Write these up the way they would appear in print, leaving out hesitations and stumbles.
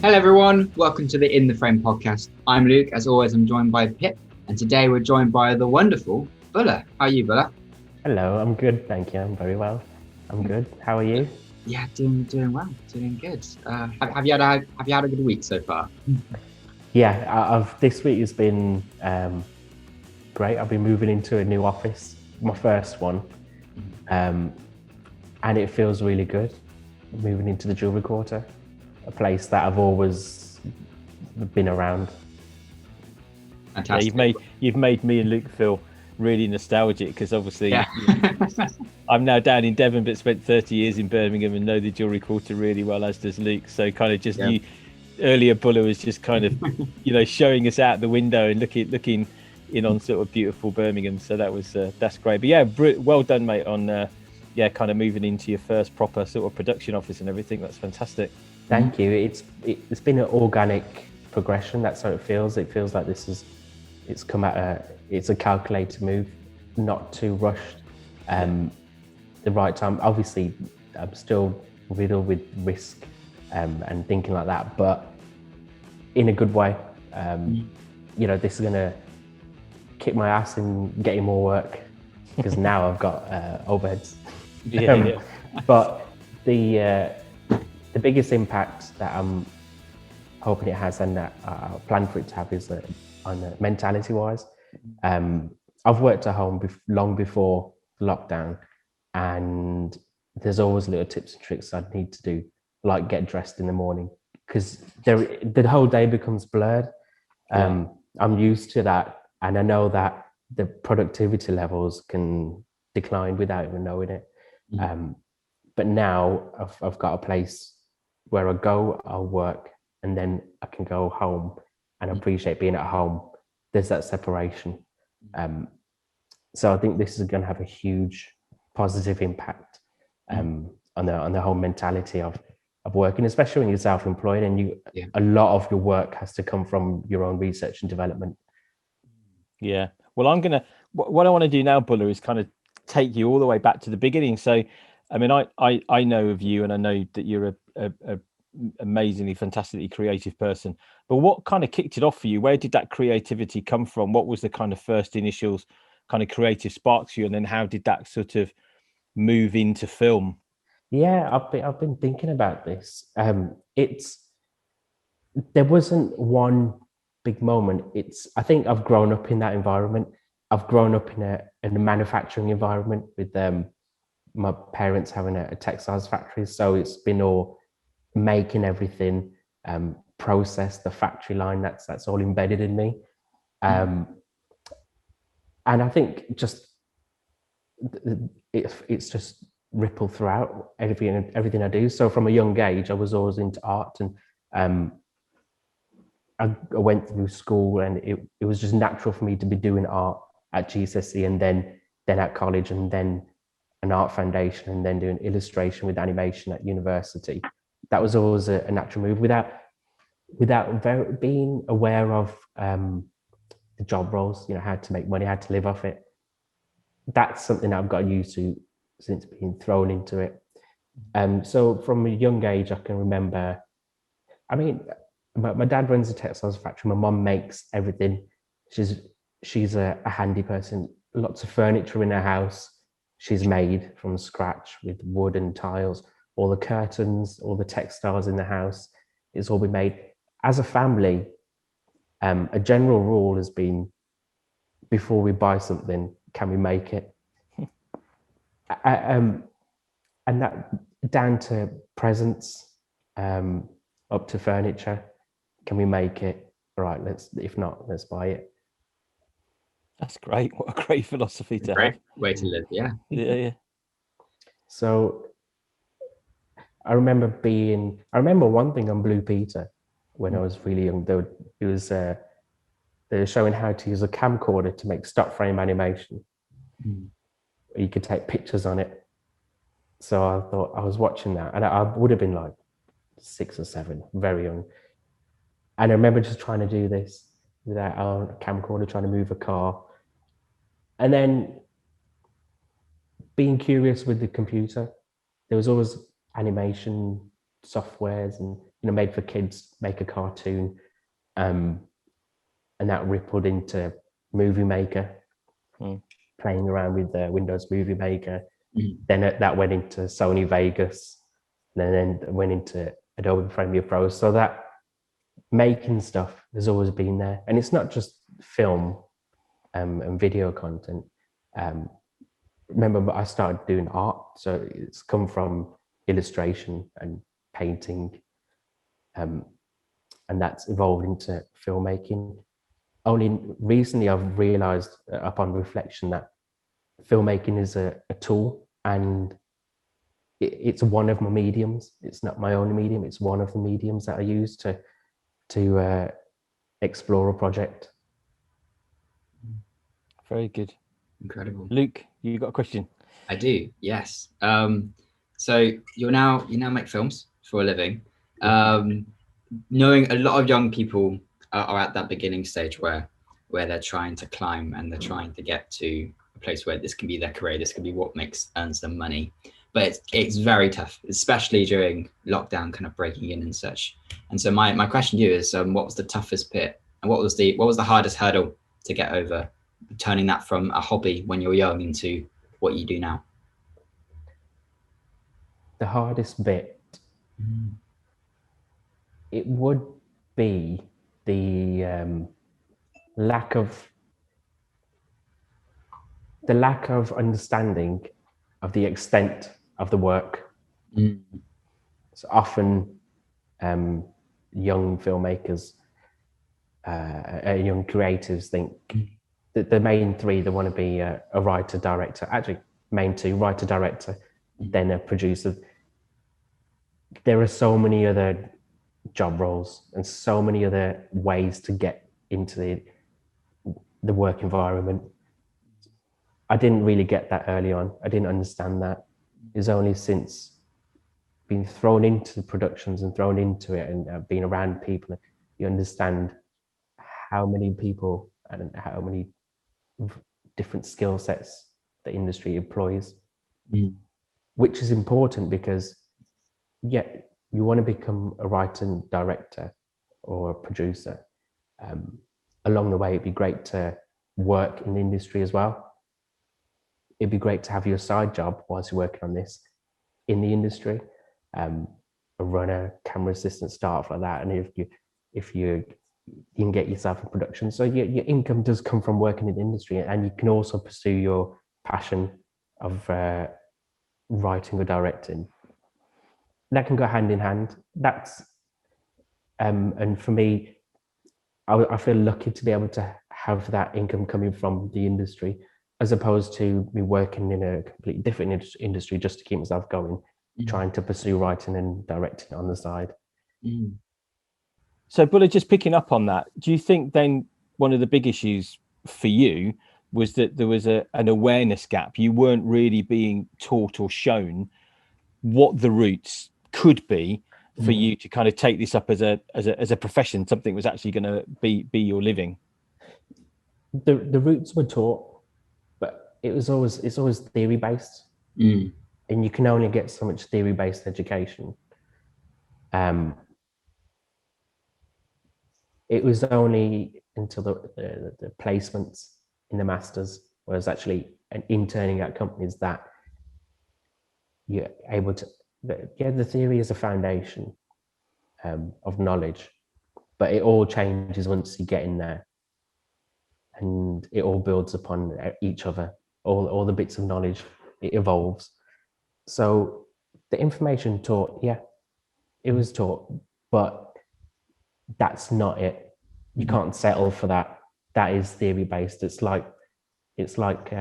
Hello everyone, welcome to the In the Frame podcast. I'm Luke, as always I'm joined by Pip, and today we're joined by the wonderful Bhulla. How are you, Bhulla? Hello, I'm good, thank you. I'm very well. I'm good. How are you? Yeah, doing well, doing good. Have you had a good week so far? Yeah, I've this week has been great. I've been moving into a new office, my first one, and it feels really good. Moving into the jewelry quarter, a place that I've always been around. Fantastic. Yeah, you've made me and Luke feel really nostalgic because obviously Yeah. I'm now down in Devon, but spent 30 years in Birmingham and know the jewelry quarter really well, as does Luke. So kind of just Yeah. you earlier, Bhulla was just kind of showing us out the window and looking in on sort of beautiful Birmingham. So that's great. But yeah, well done, mate, on kind of moving into your first proper sort of production office and everything. That's fantastic. Thank you. It's been an organic progression. That's how it feels. It feels like it's come at it's a calculated move, not too rushed. The right time. Obviously, I'm still riddled with risk and thinking like that, but in a good way. This is gonna kick my ass in getting more work because now I've got overheads. But the biggest impact that I'm hoping it has, and that I plan for it to have, is on mentality-wise. I've worked at home long before lockdown, and there's always little tips and tricks I need to do, like get dressed in the morning, because the whole day becomes blurred. I'm used to that, and I know that the productivity levels can decline without even knowing it. But now I've got a place where I go, I'll work, and then I can go home and appreciate being at home. There's that separation. So I think this is going to have a huge positive impact on the whole mentality of working, especially when you're self-employed and a lot of your work has to come from your own research and development. Yeah. Well, what I want to do now, Bhulla, is kind of take you all the way back to the beginning. So, I mean, I know of you, and I know that you're a amazingly, fantastically creative person. But what kind of kicked it off for you? Where did that creativity come from? What was the kind of first initials, kind of creative sparks for you, and then how did that sort of move into film? Yeah, I've been thinking about this. There wasn't one big moment. I think I've grown up in that environment. I've grown up in a manufacturing environment with my parents having a textiles factory. So it's been all making everything, process the factory line. That's all embedded in me. And I think just it's just rippled throughout everything I do. So from a young age, I was always into art, and I went through school, and it was just natural for me to be doing art at GCSE, and then at college, and then an art foundation, and then doing illustration with animation at university. That was always a natural move without being aware of the job roles, how to make money, how to live off it. That's something I've got used to since being thrown into it. So from a young age, I can remember, I mean, my dad runs a textiles factory. My mum makes everything. She's a handy person. Lots of furniture in her house she's made from scratch with wood and tiles. All the curtains, all the textiles in the house, it's all been made. As a family, a general rule has been, before we buy something, can we make it? And that down to presents, up to furniture. Can we make it? Right, if not, let's buy it. That's great. What a great philosophy to Great have. way to live, yeah. Yeah. So I remember one thing on Blue Peter when I was really young. They were showing how to use a camcorder to make stop frame animation. You could take pictures on it. So I thought, I was watching that, and I would have been like 6 or 7, very young. And I remember just trying to do this with our camcorder, trying to move a car. And then being curious with the computer. There was always animation softwares and made for kids, make a cartoon, and that rippled into Movie Maker, playing around with the Windows Movie Maker. Then that went into Sony Vegas, and then went into Adobe Premiere Pro. So that making stuff has always been there, and it's not just film and video content. Remember, I started doing art, so it's come from illustration and painting, and that's evolved into filmmaking. Only recently I've realized, upon reflection, that filmmaking is a tool, and it's one of my mediums. It's not my only medium. It's one of the mediums that I use to explore a project. Very good. Incredible. Luke, you got a question? I do, yes. So you now make films for a living. Knowing a lot of young people are at that beginning stage where they're trying to climb, and they're trying to get to a place where this can be their career, this can be what earns them money. But it's very tough, especially during lockdown, kind of breaking in and such. And so my question to you is, what was the toughest bit, and what was the hardest hurdle to get over, turning that from a hobby when you're young into what you do now? The hardest bit, it would be the lack of understanding of the extent of the work. So often young filmmakers, young creatives think that the main three, they want to be a writer, director, actually main two, writer, director, then a producer. There are so many other job roles and so many other ways to get into the work environment. I didn't really get that early on. I didn't understand that. It's only since being thrown into the productions and thrown into it and being around people, you understand how many people and how many different skill sets the industry employs, which is important because, you want to become a writer and director or a producer. Along the way, it'd be great to work in the industry as well. It'd be great to have your side job whilst you're working on this in the industry, a runner, camera assistant, start off like that. And if you can get yourself in production, so your income does come from working in the industry, and you can also pursue your passion of writing or directing. That can go hand in hand. That's and for me, I feel lucky to be able to have that income coming from the industry, as opposed to me working in a completely different industry just to keep myself going, trying to pursue writing and directing on the side. So, Bhulla, just picking up on that, do you think then one of the big issues for you was that there was an awareness gap? You weren't really being taught or shown what the routes could be for you to kind of take this up as a profession, something was actually going to be your living? The routes were taught, but it's always theory based, and you can only get so much theory based education. It was only until the placements in the masters was actually interning at companies that you're able to. The theory is a foundation of knowledge, but it all changes once you get in there, and it all builds upon each other. All the bits of knowledge, it evolves. So the information taught, it was taught, but that's not it. You can't settle for that. That is theory based. It's like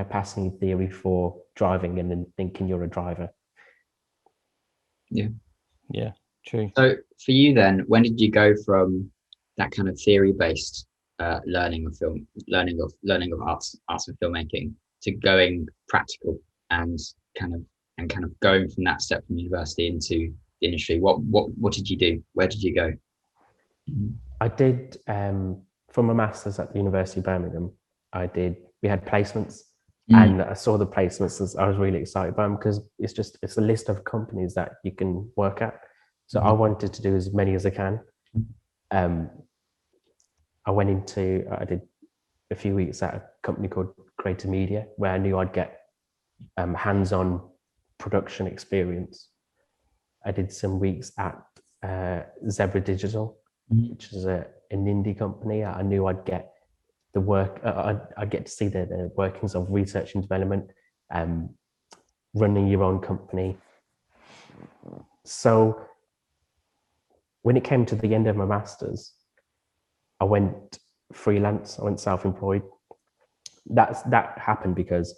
passing theory for driving and then thinking you're a driver. Yeah, true. So for you then, when did you go from that kind of theory-based learning of arts and filmmaking to going practical and kind of going from that step from university into the industry? What did you do? Where did you go? I did from a master's at the University of Birmingham. We had placements. And I saw the placements. I was really excited by them because it's a list of companies that you can work at. So I wanted to do as many as I can. I did a few weeks at a company called Creative Media, where I knew I'd get hands-on production experience. I did some weeks at Zebra Digital, which is an indie company. I knew I'd get the work, I'd get to see the workings of research and development, running your own company. So when it came to the end of my master's, I went freelance, I went self-employed. That happened because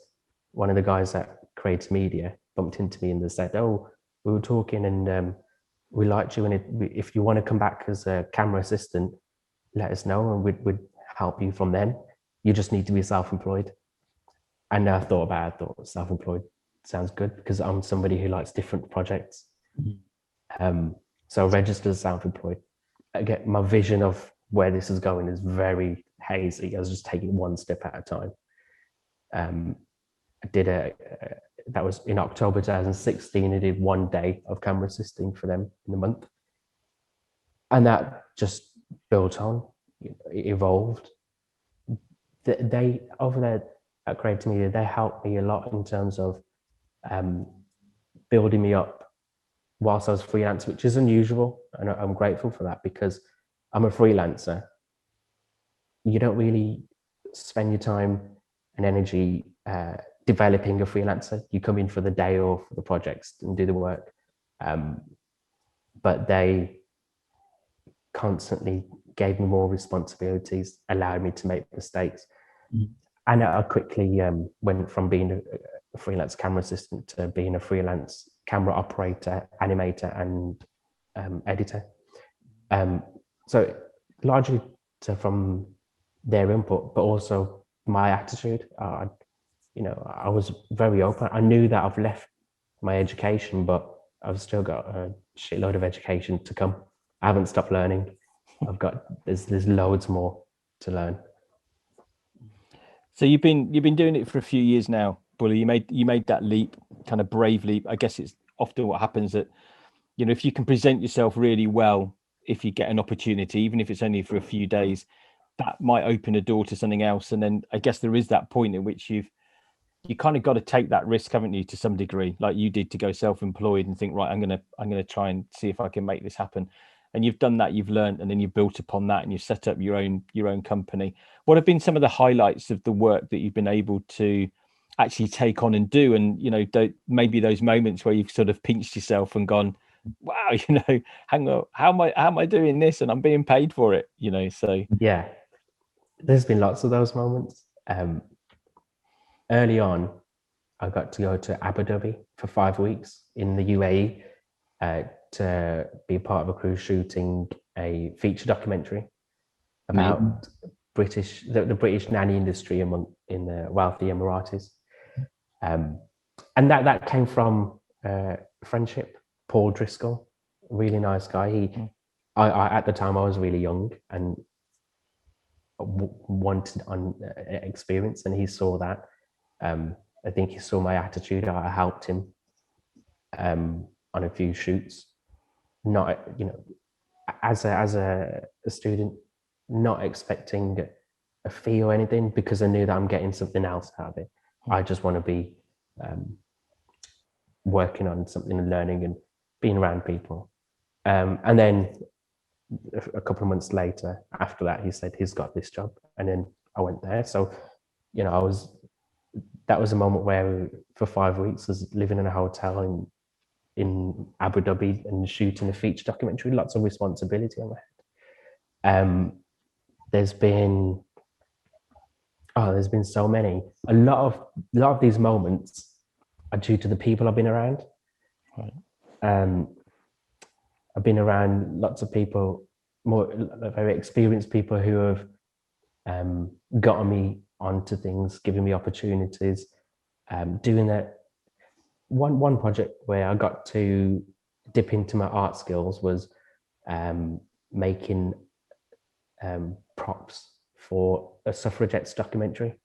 one of the guys at Creative Media bumped into me and they said, "Oh, we were talking and we liked you, and if you want to come back as a camera assistant, let us know and we'd help you from then. You just need to be self-employed." And I thought about it, I thought self-employed sounds good because I'm somebody who likes different projects. So I registered as self-employed. Again, my vision of where this is going is very hazy. I was just taking one step at a time. I did that was in October 2016. I did 1 day of camera assisting for them in a month. And that just built on, it evolved. They, over there at Creative Media, they helped me a lot in terms of building me up whilst I was freelance, which is unusual. And I'm grateful for that because I'm a freelancer. You don't really spend your time and energy developing a freelancer. You come in for the day or for the projects and do the work. But they constantly gave me more responsibilities, allowed me to make mistakes. And I quickly went from being a freelance camera assistant to being a freelance camera operator, animator, and editor. So largely from their input, but also my attitude. I was very open. I knew that I've left my education, but I've still got a shitload of education to come. I haven't stopped learning. There's loads more to learn. So you've been doing it for a few years now, Bhulla. You made that leap, kind of brave leap. I guess it's often what happens that, if you can present yourself really well, if you get an opportunity, even if it's only for a few days, that might open a door to something else. And then I guess there is that point in which you kind of got to take that risk, haven't you, to some degree, like you did, to go self-employed and think, right, I'm gonna try and see if I can make this happen. And you've done that, you've learned, and then you've built upon that, and you've set up your own company. What have been some of the highlights of the work that you've been able to actually take on and do? And maybe those moments where you've sort of pinched yourself and gone, wow, hang on, how am I doing this and I'm being paid for it? So yeah, there's been lots of those moments. Early on, I got to go to Abu Dhabi for 5 weeks in the UAE to be part of a crew shooting a feature documentary about the British nanny industry in the wealthy Emiratis. And that came from friendship. Paul Driscoll, really nice guy. I at the time I was really young and wanted on experience, and he saw that. I think he saw my attitude. I helped him on a few shoots. Not, as a student, not expecting a fee or anything, because I knew that I'm getting something else out of it. I just want to be working on something and learning and being around people. And then a couple of months later, after that, he said he's got this job, and then I went there. So, that was a moment where for 5 weeks I was living in a hotel in Abu Dhabi and shooting a feature documentary. Lots of responsibility on my head. There's been so many. A lot of these moments are due to the people I've been around. Right. I've been around lots of people, more very experienced people who have gotten me onto things, giving me opportunities. Doing that. One project where I got to dip into my art skills was making props for a suffragettes documentary.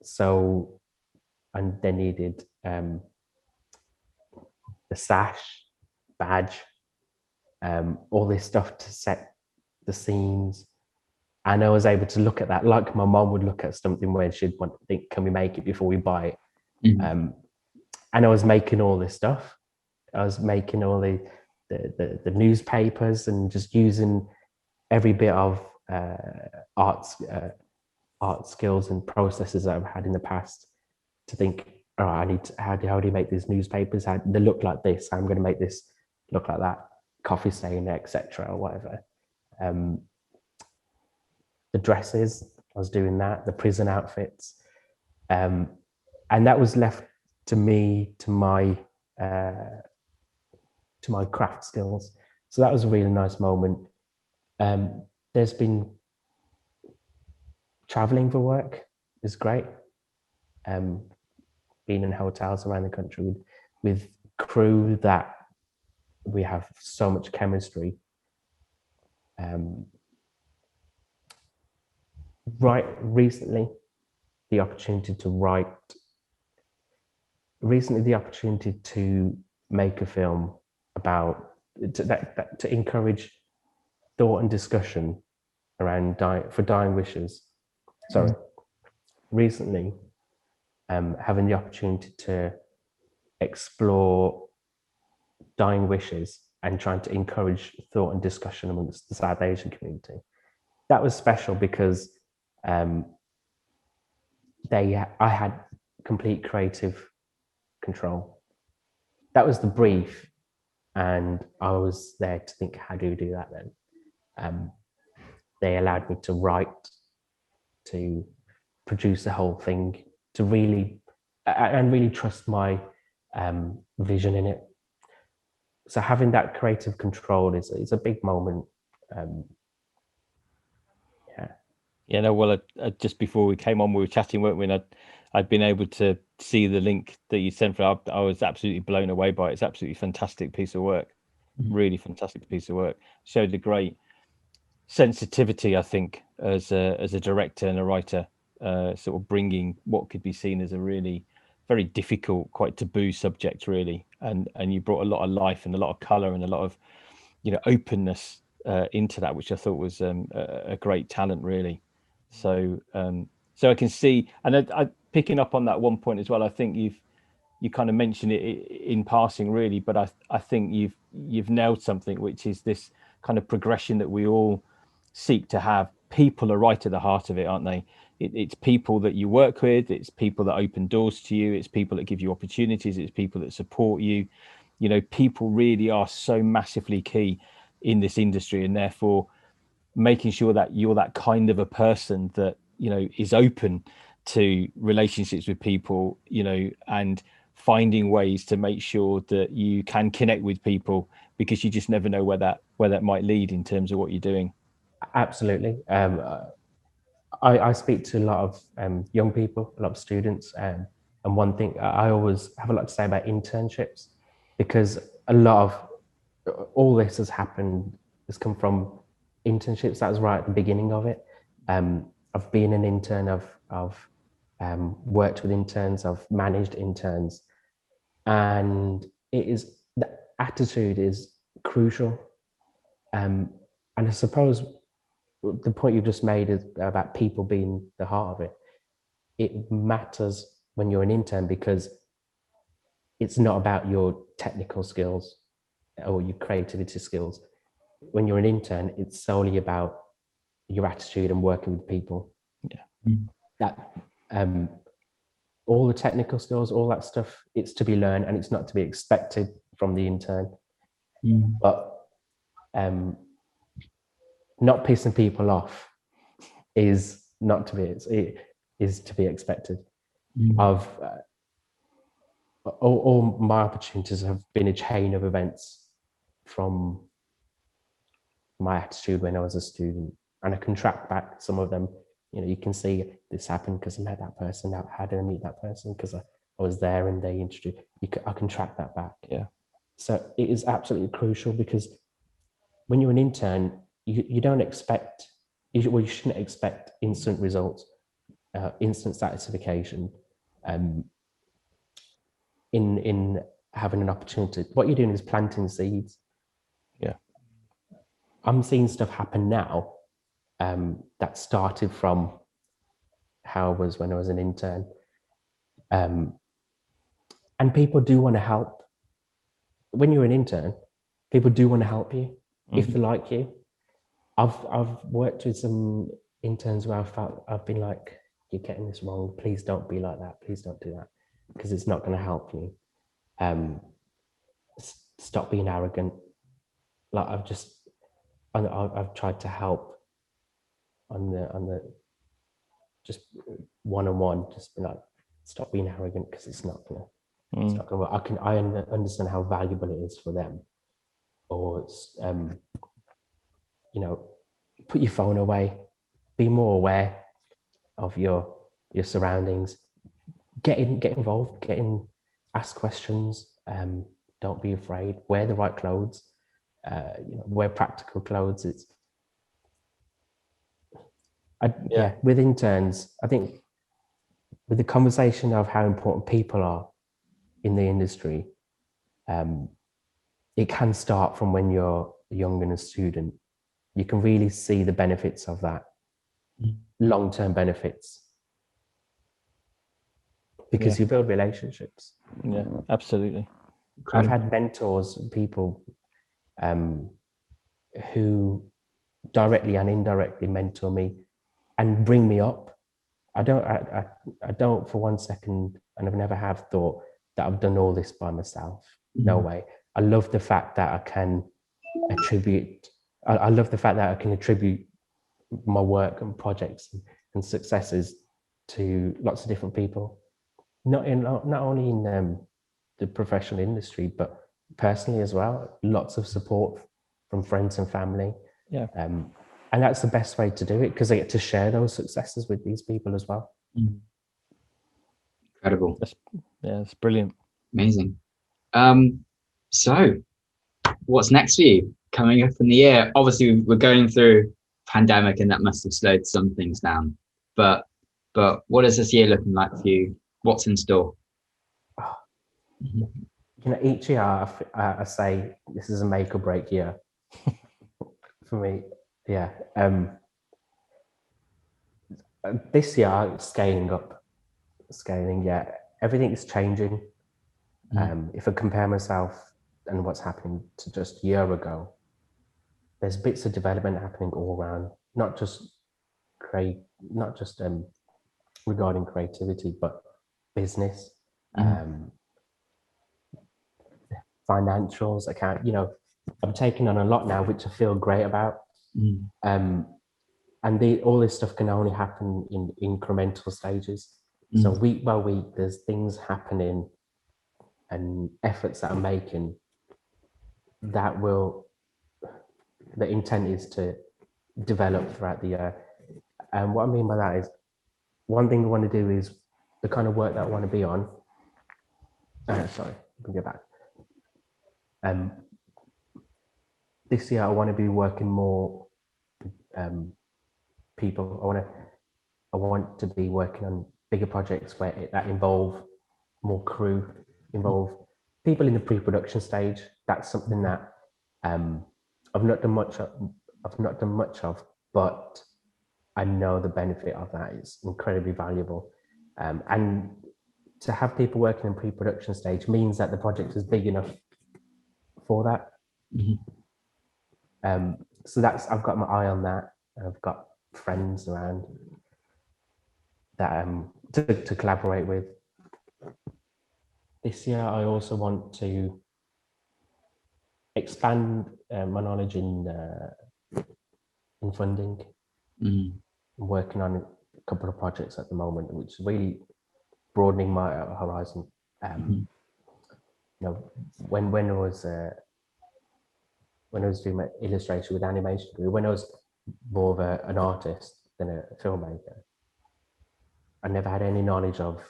So, and they needed the sash, badge, all this stuff to set the scenes. And I was able to look at that like my mom would look at something where she'd want to think, can we make it before we buy it? And I was making all this stuff. I was making all the newspapers and just using every bit of art skills and processes that I've had in the past to think, all right, I need to, how do you make these newspapers? How they look like this? I'm going to make this look like that, coffee stain, etc., or whatever. The dresses, I was doing that, the prison outfits, and that was left to me, to my craft skills. So that was a really nice moment. There's been traveling for work is great. Being in hotels around the country with crew that we have so much chemistry. Recently the opportunity to make a film about to encourage thought and discussion around dying wishes. Sorry, recently having the opportunity to explore dying wishes and trying to encourage thought and discussion amongst the South Asian community. That was special because I had complete creative control. That was the brief, and I was there to think, how do we do that then? They allowed me to write, to produce the whole thing, to really trust my vision in it. So having that creative control is a big moment. Yeah, no, well, just before we came on, we were chatting, weren't we? And I'd been able to see the link that you sent for. I was absolutely blown away by it. It's absolutely fantastic piece of work, really fantastic piece of work. Showed a great sensitivity, I think, as a director and a writer, sort of bringing what could be seen as a really very difficult, quite taboo subject, really. And you brought a lot of life and a lot of color and a lot of, openness into that, which I thought was a great talent, really. So I can see, and I picking up on that one point as well. I think you kind of mentioned it in passing, really, but I think you've nailed something, which is this kind of progression that we all seek to have. People are right at the heart of it, aren't they? It's people that you work with, it's people that open doors to you, it's people that give you opportunities, it's people that support you. People really are so massively key in this industry, and therefore making sure that you're that kind of a person that is open to relationships with people, and finding ways to make sure that you can connect with people, because you just never know where that might lead in terms of what you're doing. Absolutely. I speak to a lot of young people, a lot of students, and one thing I always have a lot to say about internships, because a lot of all this has come from internships. That was right at the beginning of it. I've been an intern, I've worked with interns, I've managed interns, and the attitude is crucial. And I suppose the point you've just made is about people being the heart of it. It matters when you're an intern, because it's not about your technical skills or your creativity skills. When you're an intern, it's solely about your attitude and working with people. Yeah. That all the technical skills, all that stuff, it's to be learned and it's not to be expected from the intern. But not pissing people off is not to be, it is to be expected. Of all my opportunities have been a chain of events from my attitude when I was a student, and I can track back some of them. You can see this happened because I met that person. How did I meet that person? Because I was there and they introduced. I can track that back. Yeah. So it is absolutely crucial, because when you're an intern, you don't expect. You shouldn't expect instant results, instant satisfaction. In having an opportunity, what you're doing is planting seeds. Yeah. I'm seeing stuff happen now that started from how I was when I was an intern. And people do want to help. When you're an intern, people do want to help you if they like you. I've worked with some interns where I've been like, you're getting this wrong. Please don't be like that. Please don't do that, because it's not going to help you. Stop being arrogant. Like I've tried to help on the just one-on-one, just be like, stop being arrogant, because it's not gonna work. I understand how valuable it is for them. Or it's put your phone away, be more aware of your surroundings, get involved, ask questions, don't be afraid, wear the right clothes, wear practical clothes. With interns, I think with the conversation of how important people are in the industry, it can start from when you're young and a student. You can really see the benefits of that, long-term benefits, because you build relationships. Yeah, absolutely. I've had mentors, people who directly and indirectly mentor me and bring me up. I don't for one second, and I've never have thought that I've done all this by myself. No way. I love the fact that I can attribute my work and projects and successes to lots of different people, not only in the professional industry, but personally as well. Lots of support from friends and family. Yeah. And that's the best way to do it, because I get to share those successes with these people as well. Incredible. It's brilliant. Amazing. So what's next for you coming up in the year? Obviously, we're going through pandemic, and that must have slowed some things down. But what is this year looking like for you? What's in store? Each year I say this is a make or break year for me. Yeah. This year it's scaling up. Yeah. Everything is changing. If I compare myself and what's happening to just a year ago, there's bits of development happening all around, not just regarding creativity, but business, financials, I'm taking on a lot now, which I feel great about. And all this stuff can only happen in incremental stages. So week by week, there's things happening and efforts that I'm making that the intent is to develop throughout the year. And what I mean by that is, one thing I want to do is the kind of work that I want to be on. Sorry, I can go back. This year I want to be working more people. I want to be working on bigger projects that involve more crew, involve people in the pre-production stage. That's something that I've not done much of, but I know the benefit of that is incredibly valuable. And to have people working in pre-production stage means that the project is big enough for that. So I've got my eye on that. I've got friends around that to collaborate with. This year, I also want to expand my knowledge in funding. I'm working on a couple of projects at the moment, which is really broadening my horizon. When I was doing my illustration with animation, when I was more of an artist than a filmmaker, I never had any knowledge of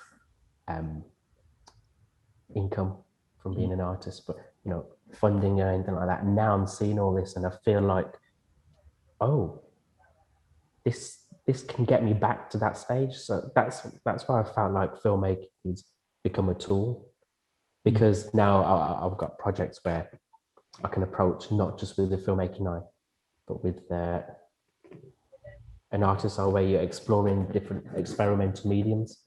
income from being an artist, but funding or anything like that. And now I'm seeing all this, and I feel like, oh, this can get me back to that stage. So that's why I felt like filmmaking has become a tool, because now I've got projects where I can approach not just with the filmmaking eye, but with an artist style where you're exploring different experimental mediums.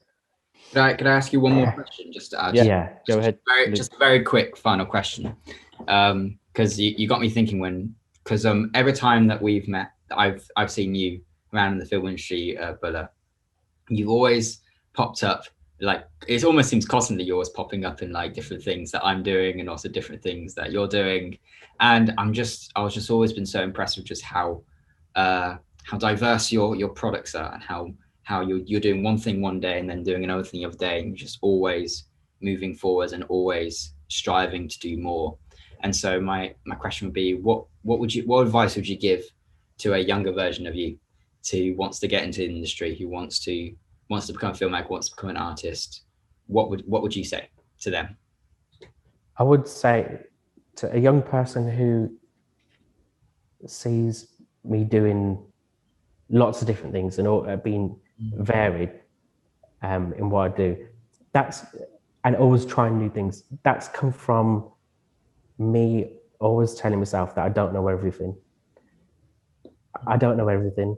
Could I ask you one more question just to add? Yeah, go ahead. Just a very quick final question, because you got me thinking because every time that we've met, I've seen you around in the film industry, Bhulla, you've always popped up, like it almost seems constantly you're always popping up in like different things that I'm doing and also different things that you're doing, and I was just always been so impressed with just how diverse your products are, and how you're doing one thing one day and then doing another thing the other day, and you're just always moving forwards and always striving to do more. And so my question would be, what advice would you give to a younger version of you who wants to get into the industry, who wants to become a filmmaker, wants to become an artist? What would you say to them? I would say to a young person who sees me doing lots of different things and all being varied in what I do, and always trying new things, that's come from me always telling myself that I don't know everything. I don't know everything.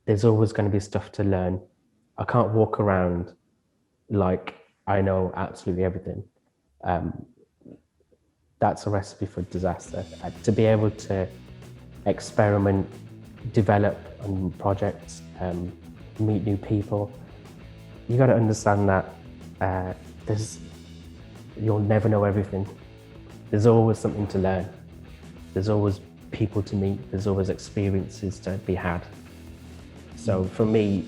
There's always going to be stuff to learn. I can't walk around like I know absolutely everything. That's a recipe for disaster. To be able to experiment, develop on projects, meet new people, you got to understand that you'll never know everything. There's always something to learn. There's always people to meet. There's always experiences to be had. So for me,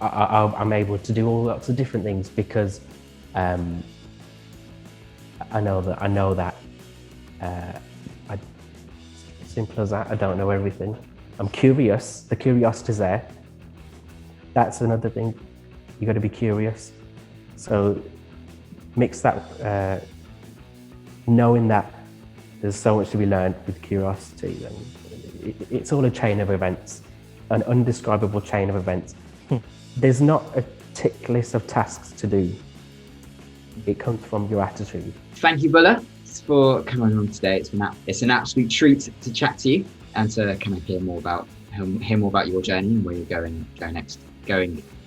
I'm able to do all lots of different things because I know that simple as that, I don't know everything. I'm curious. The curiosity's there. That's another thing. You got to be curious. So mix that, knowing that there's so much to be learned with curiosity, and it's all a chain of events, an undescribable chain of events. There's not a tick list of tasks to do. It comes from your attitude. Thank you, Bhulla, for coming on today. It's an absolute treat to chat to you and to kind of hear more about your journey and where you're going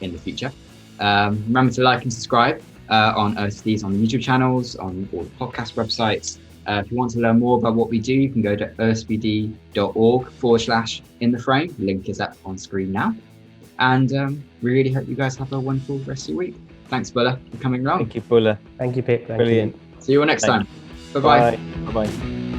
in the future. Remember to like and subscribe on OSBDs on the YouTube channels, on all the podcast websites. If you want to learn more about what we do, you can go to osbd.org/intheframe. The link is up on screen now. And we really hope you guys have a wonderful rest of your week. Thanks, Bhulla, for coming along. Thank you, Bhulla. Thank you, Pip. Brilliant. See you all next time. Bye-bye. Bye-bye.